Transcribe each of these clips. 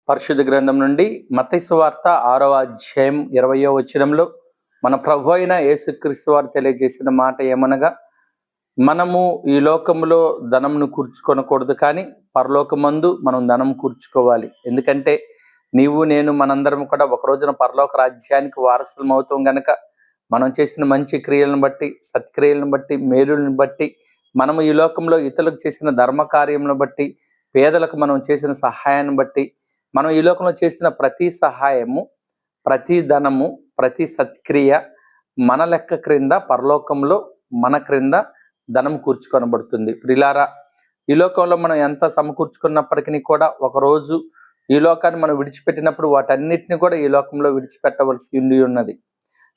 పరిశుద్ధ గ్రంథం నుండి మత్తయి సువార్త 6వ అధ్యాయం 20వ వచనంలో మన ప్రభు అయిన యేసుక్రీస్తు వారు తెలియజేసిన మాట ఏమనగా, మనము ఈ లోకములో ధనమును కూర్చుకొనకూడదు, కానీ పరలోకమందు మనం ధనం కూర్చుకోవాలి. ఎందుకంటే నీవు నేను మనందరం కూడా ఒక రోజున పరలోక రాజ్యానికి వారసులం అవుతాం గనక, మనం చేసిన మంచి క్రియలను బట్టి, సత్క్రియలను బట్టి, మేలులను బట్టి, మనము ఈ లోకంలో ఇతరులకు చేసిన ధర్మ కార్యములను బట్టి, పేదలకు మనం చేసిన సహాయాన్ని బట్టి, మనం ఈ లోకంలో చేసిన ప్రతి సహాయము, ప్రతి ధనము, ప్రతి సత్క్రియ మన లెక్క క్రింద పరలోకంలో మన క్రింద ధనం కూర్చుకొనబడుతుంది. ప్రిలారా, ఈ లోకంలో మనం ఎంత సమకూర్చుకున్నప్పటికీ కూడా ఒకరోజు ఈ లోకాన్ని మనం విడిచిపెట్టినప్పుడు వాటన్నిటిని కూడా ఈ లోకంలో విడిచిపెట్టవలసి ఉన్నది.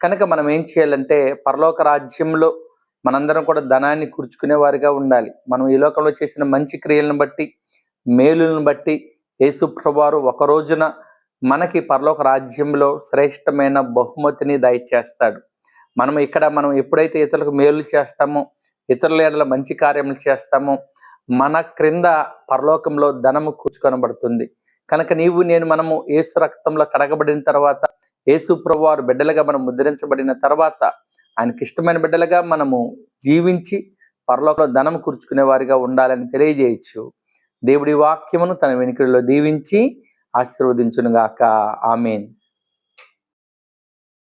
కనుక మనం ఏం చేయాలంటే, పరలోక రాజ్యంలో మనందరం కూడా ధనాన్ని కూర్చుకునే వారిగా ఉండాలి. మనం ఈ లోకంలో చేసిన మంచి క్రియలను బట్టి, మేలులను బట్టి యేసు ప్రభువారు ఒక రోజున మనకి పరలోక రాజ్యంలో శ్రేష్టమైన బహుమతిని దయచేస్తాడు. మనం ఎప్పుడైతే ఇతరులకు మేలు చేస్తామో, ఇతరుల ఎడల మంచి కార్యములు చేస్తామో, మన క్రింద పరలోకంలో ధనము కూర్చుకొనబడుతుంది. కనుక మనము యేసు రక్తంలో కడగబడిన తర్వాత, యేసు ప్రభువారు బిడ్డలుగా మనం ముద్రించబడిన తర్వాత, ఆయనకి ఇష్టమైన బిడ్డలుగా మనము జీవించి పరలోకంలో ధనం కూర్చుకునే వారిగా ఉండాలని తెలియజేయచ్చు. దేవుడి వాక్యమును తన వెనుకల్లో దీవించి ఆశీర్వదించునుగాక. ఆమేన్.